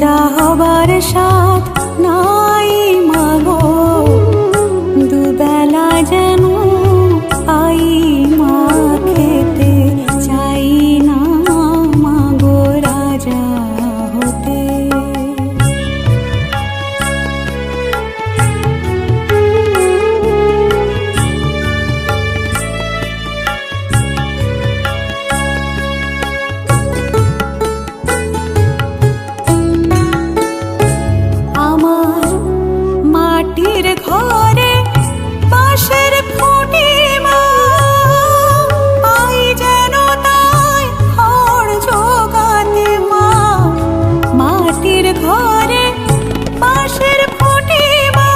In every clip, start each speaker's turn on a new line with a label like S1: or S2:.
S1: রাজা হবার সাথ নাই মাগো, দুবেলা যেন পাই মা খেতে, চাই না মাগো রাজা হতে। মাটির ঘরে বাঁশের খুঁটি মা, পাই যেন তাই খড় জোগাতে মা। মাটির ঘরে বাঁশের খুঁটি মা,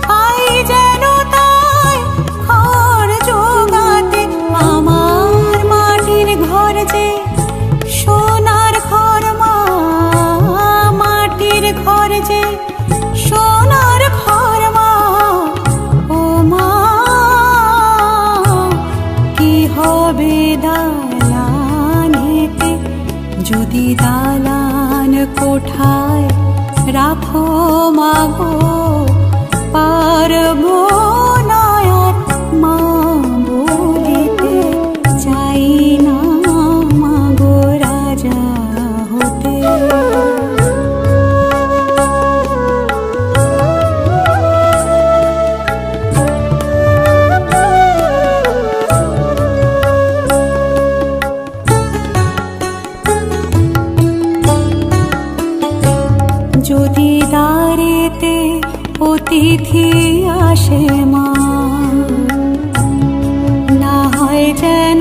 S1: পাই যেন তাই খড় জোগাতে। আমার মাটির ঘর যে সোনার ঘর মা, মাটির ঘর যে সোনার ঘর মা। ও মা কি হবে দালানেতে, যদি দালান কোঠায় রাখো মাগো, পারবো না আর মা বলিতে, চাই না মাগো রাজা হতে। যদি দ্বারেতে অতিথি আসে মা, না হয় যেন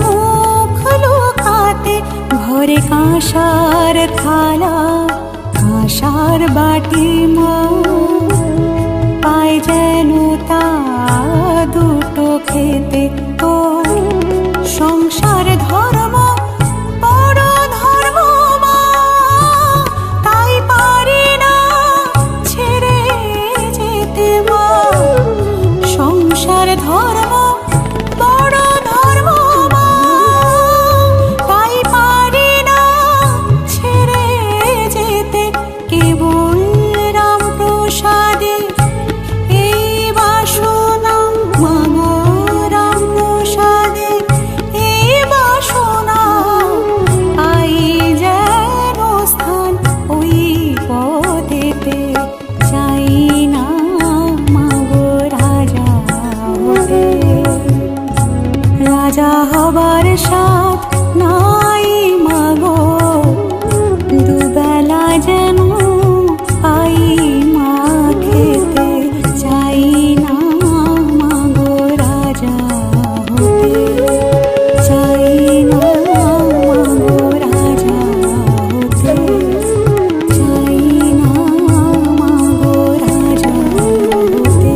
S1: মুখ লুকাতে। ঘরে কাঁসার থালা কাঁসার বাটি মা, পায় যেন তা দুটো খেতে। ও সংসার ধর্ম বড় ধর্ম মা, তাই পারি না ছেড়ে যেতে মা। সংসার ধর্ম বড় ধর্ম মা, তাই পারি না ছেড়ে যেতে। কেবল রাম প্রসাদে এই বাসনা মাগো, রাম প্রসাদে এই বাসনা, পাই যেন স্থান ওই পদেতে, চাই না মাগো রাজা হতে। রাজা হবার সাথ নাই মাগো, দুবেলা যেন পাই মা খেতে, চাই না মাগো রাজা হতে, চাই না মাগো রাজা হতে, চাই না মাগো রাজা হতে।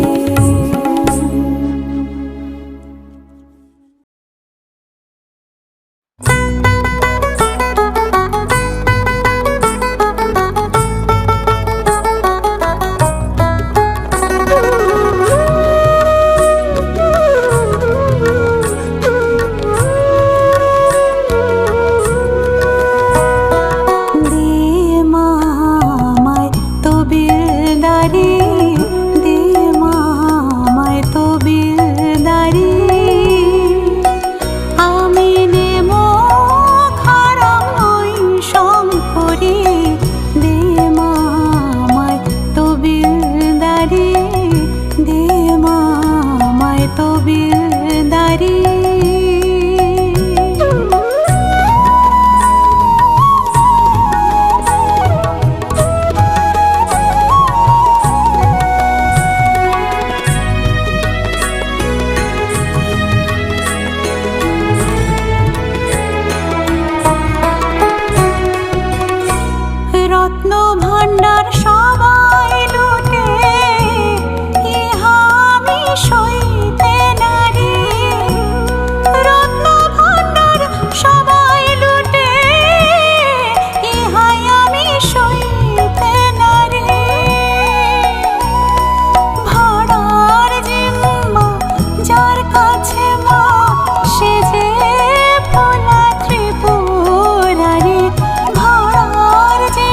S1: যে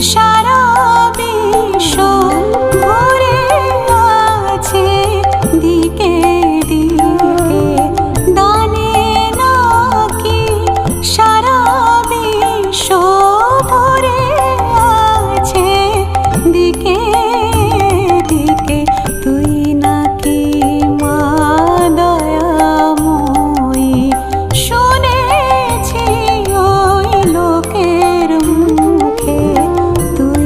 S1: সারা বিশ্ব ভরে আছে দিকে দিকে দানে নাকি সারা বিশ্ব ভরে আছে দিকে দিকে তুই নাকি মা দয়াময়ী শুনেছি ওই লোকের মুখে তুই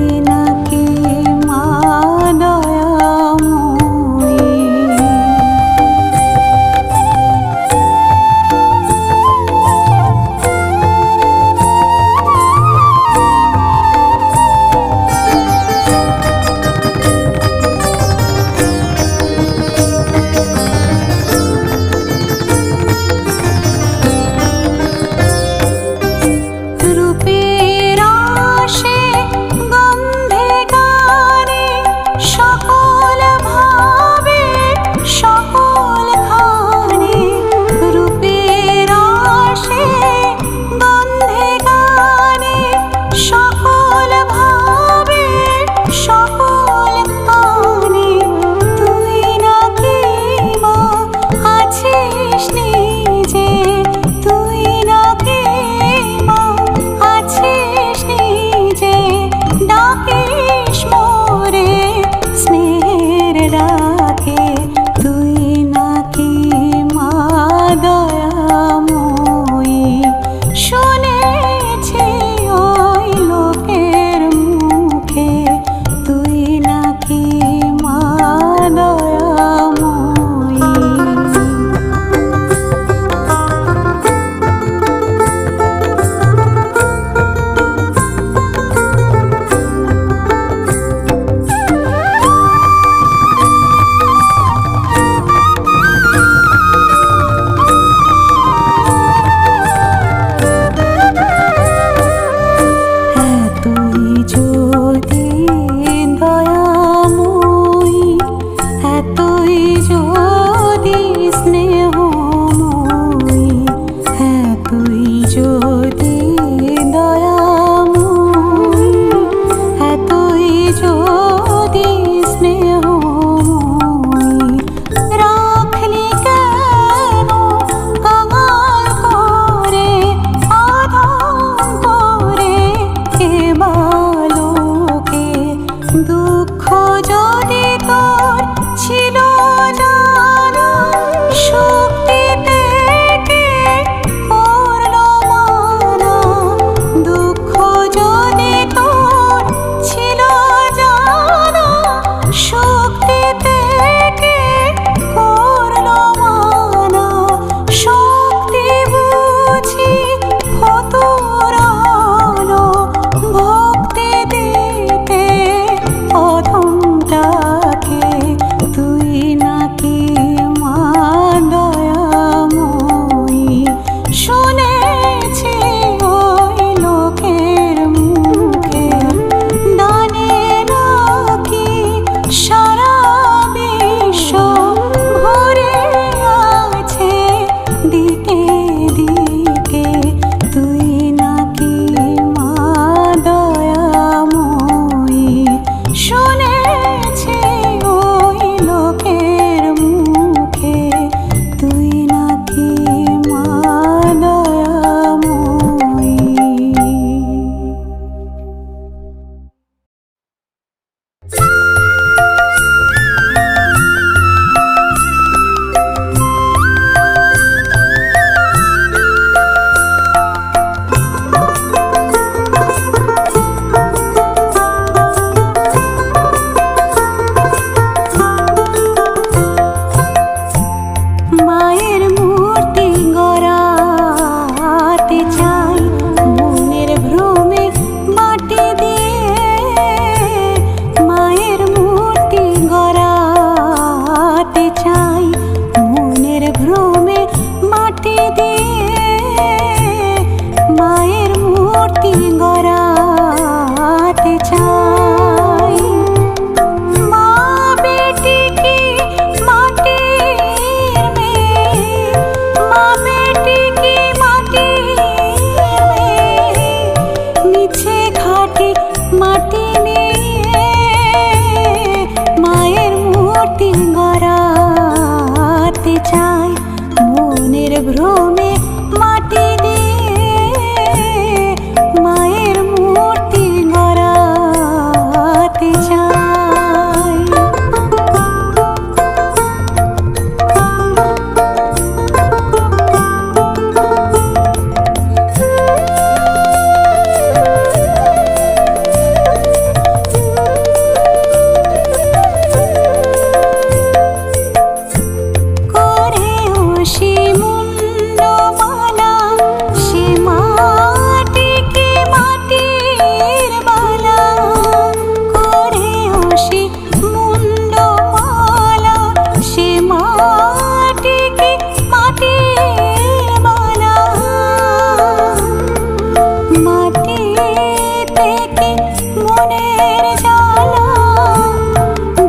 S1: মনের জ্বালা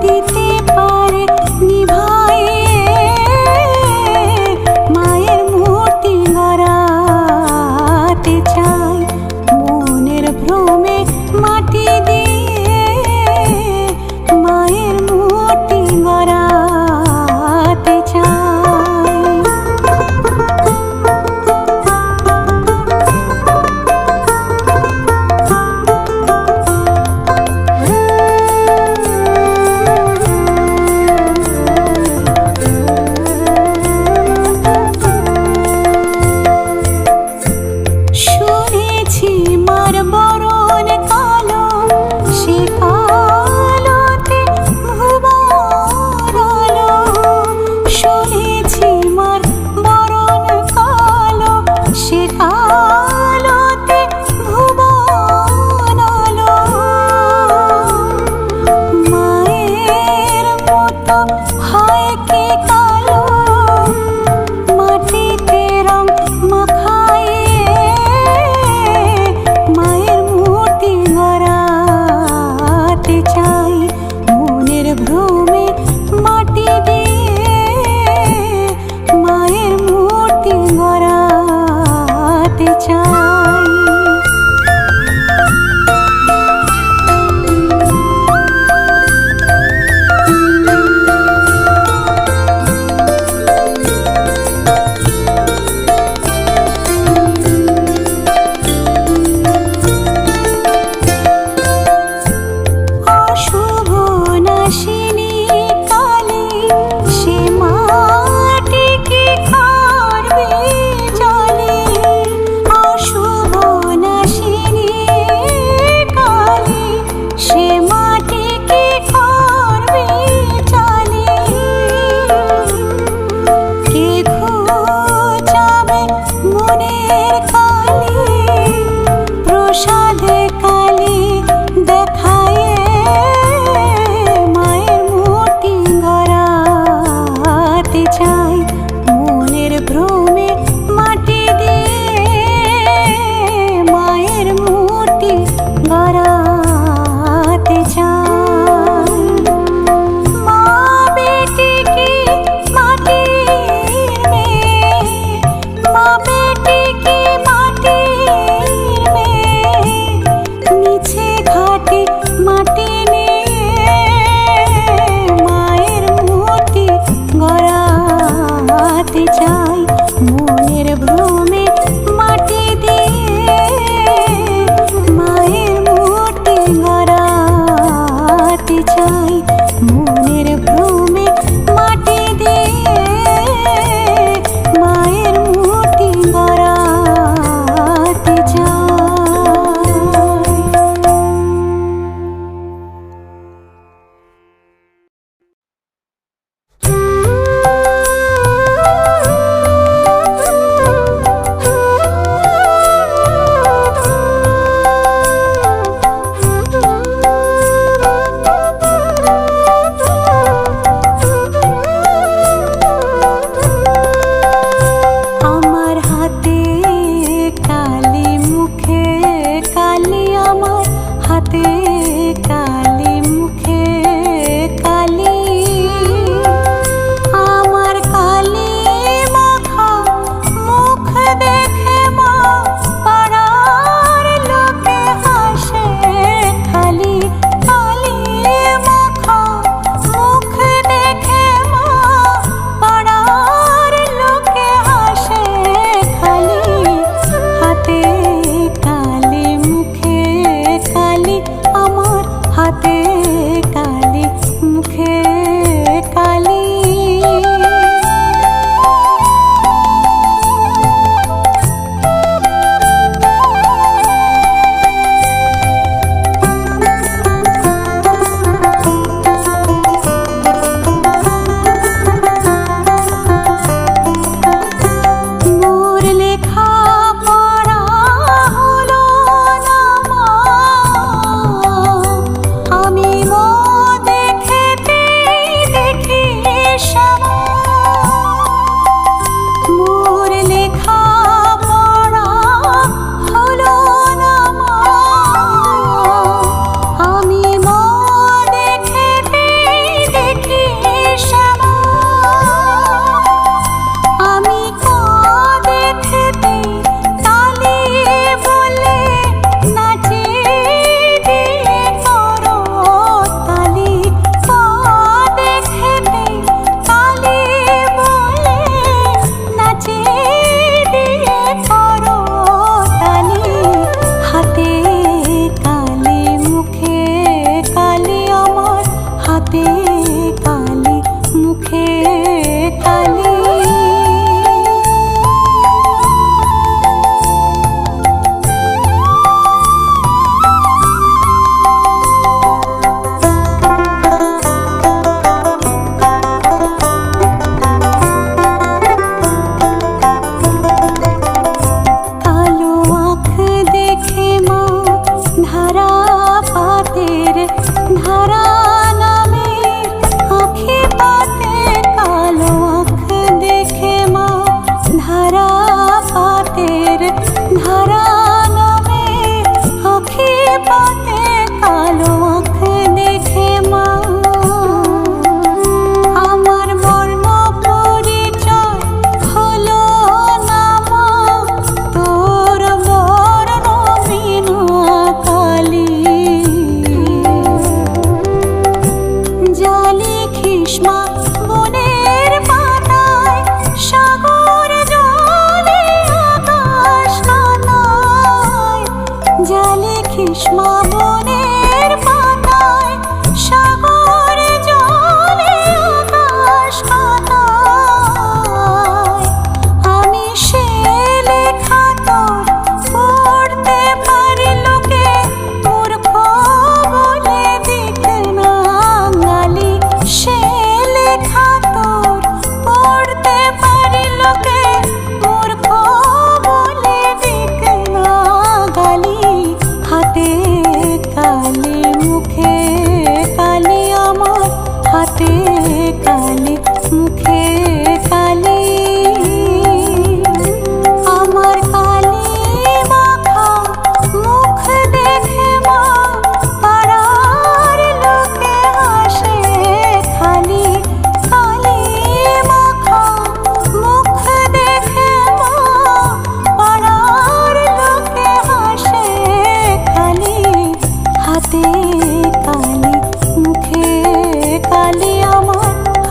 S1: দিতে পারে নিভাইয়ে, মায়ের মূর্তি গড়াতে চাই মনের ভ্রমে মাটি দিয়ে, মায়ের মূর্তি গড়াতে চাই।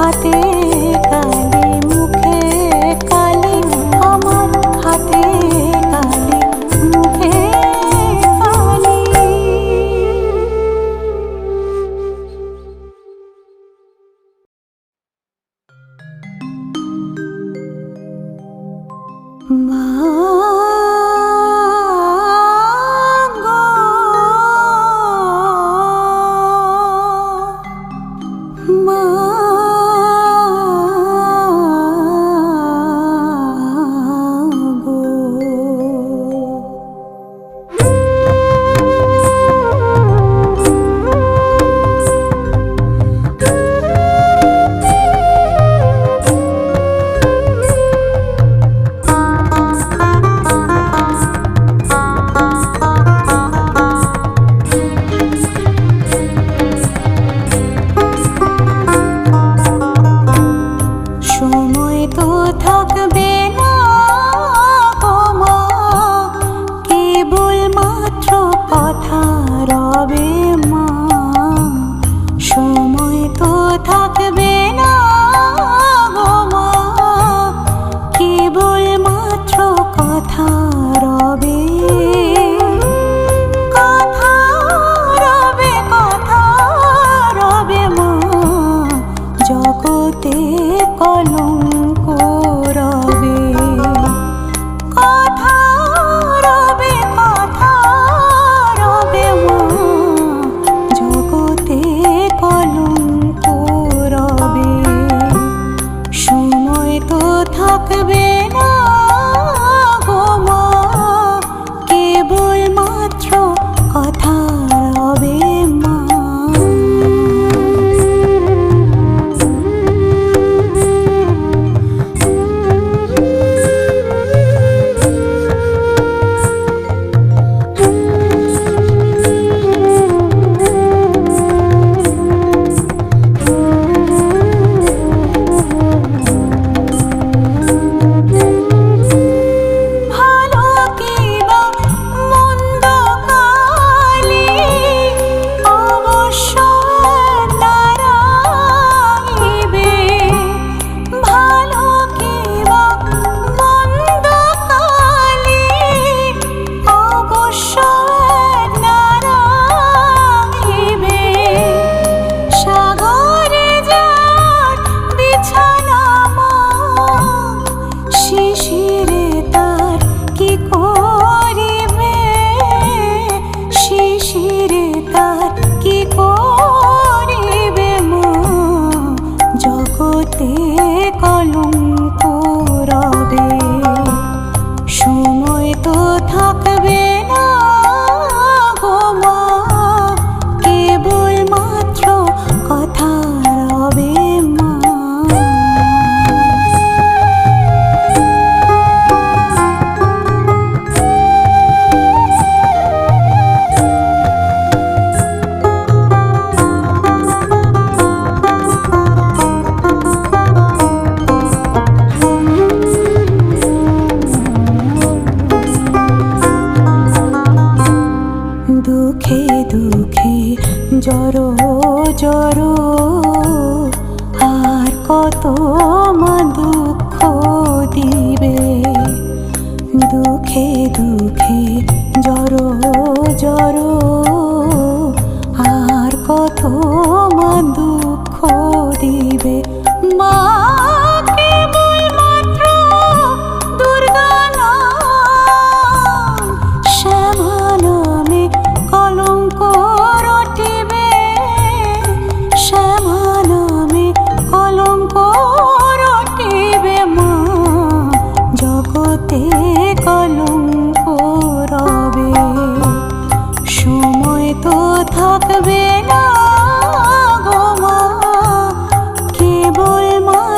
S1: হাতে কালি, মুখে কালি, আমার হাতে কালি, মুখে কালি। মা জড়ো জড়ো আর কত মা দুঃখ দিবে, দুঃখে দুঃখে জড়ো জড়ো আর কত মা দুঃখ দিবে। মা থাকবে না গো মা, কেবল মা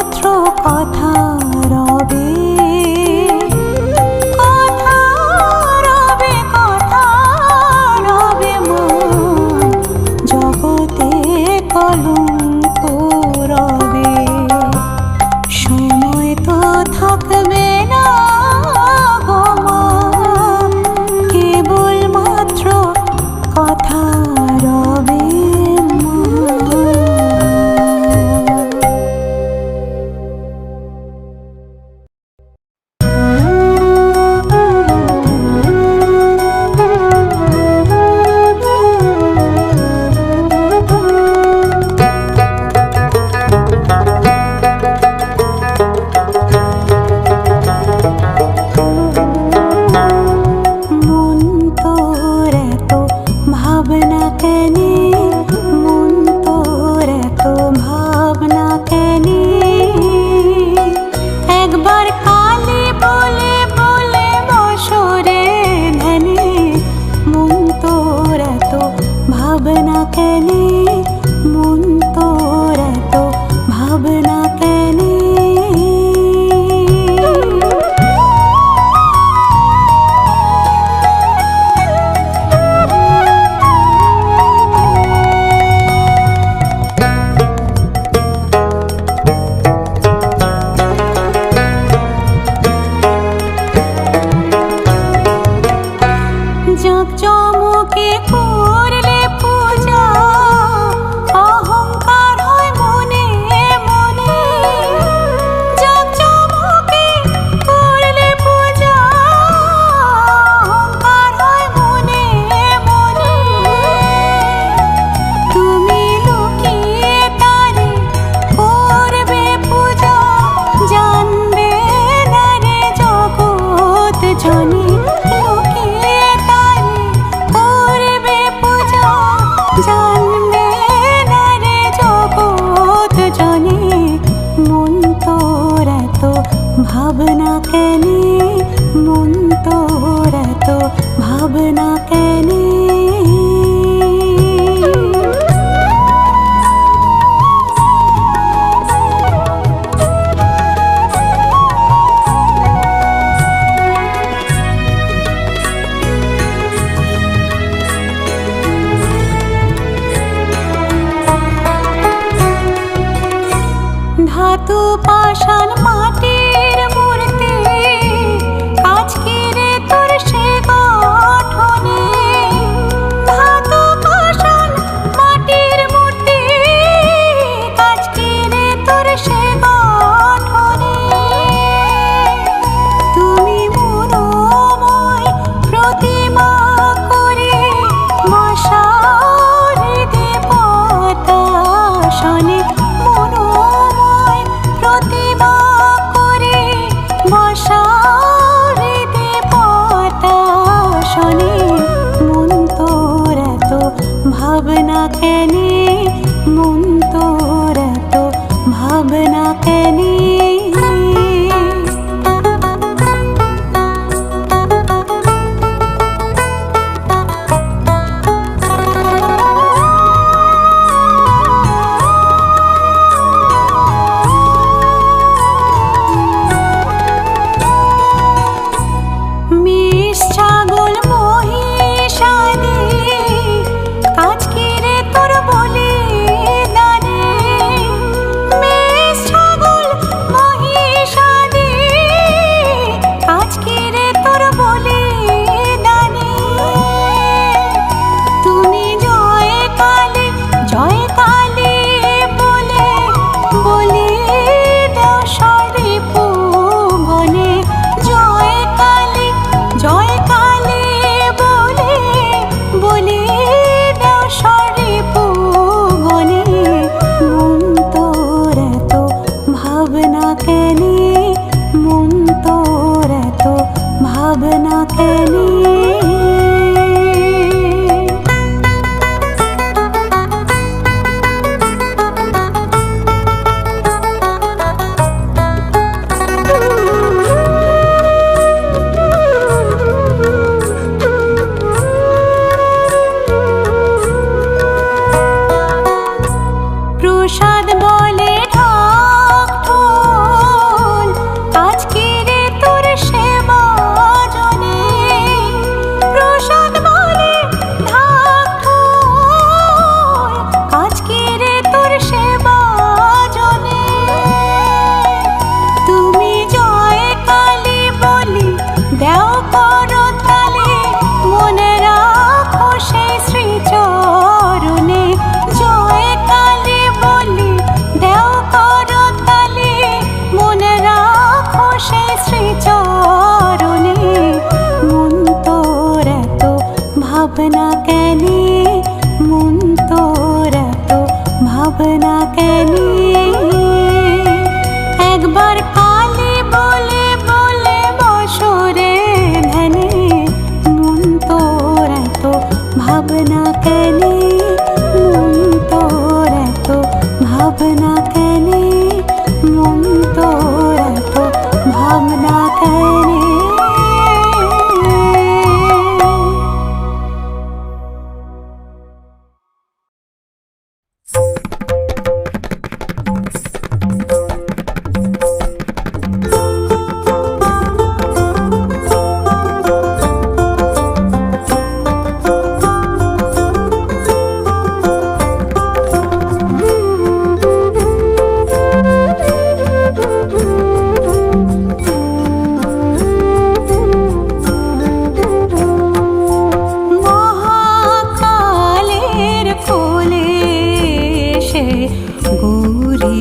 S1: কেনে, মন তোর এত ভাবনা কেনে। জাঁকজমকে করলে পূজা, অহংকার হয় মনে মনে। জাঁকজমকে করলে পূজা, অহংকার হয় মনে মনে। তুমি লুকিয়ে তারে করবে পূজা, জানবে না রে জগৎ জনী। জানবে না রে জগৎ জনী, মন তোর এত ভাবনা কেনে, মন তোর এত ভাবনা কেনে। ধাতু পাষাণ মাটির মূর্তি, আজকে রে তোর সে গঠনে। ধাতু পাষাণ মাটির মূর্তি, আজকে রে তোর সে গঠনে। তুমি মনোময় প্রতিমা করে বসাও দেবতা শনে। প্রতিমা করে বসাও দেবতা শনে, মন তোর এত ভাবনা কেনে, মন তোর এত ভাবনা কেনে। ছাগল মহিষাদি, আজকে রে তোর বলি দানে। ছাগল মহিষাদি, আজকে রে তোর বলি দানে। তুমি জয় কালী বলে বলি দাও সর্প বনে। জয় কালী বলে বলি দাও সর্প বনে, মন তোর এত ভাবনা কেনে, মন তোর এত ভাবনা কেনে। প্রসাদ বলে ঢাক ঢোল, আজকে রে তোর সেবা জনে। প্রসাদ বলে ঢাক ঢোল, আজকে রে তোর সেবা জনে। তুমি জয় কালী বলি দেও করতালে, মনে রাখো সেই শ্রীচরণে। জয় কালী বলি দেও করতালে, মনে রাখো সেই শ্রীচরণে। মন তোর এত ভাবনা কেনে, মন তোর এত ভাবনা কেনে। একবার কালী বলে বলে বসরে ধ্যানে, মন তোর এত ভাবনা কেনে, মন তোর এত ভাবনা কেনে, মন তোর এত ভাবনা কেনে। গৌরী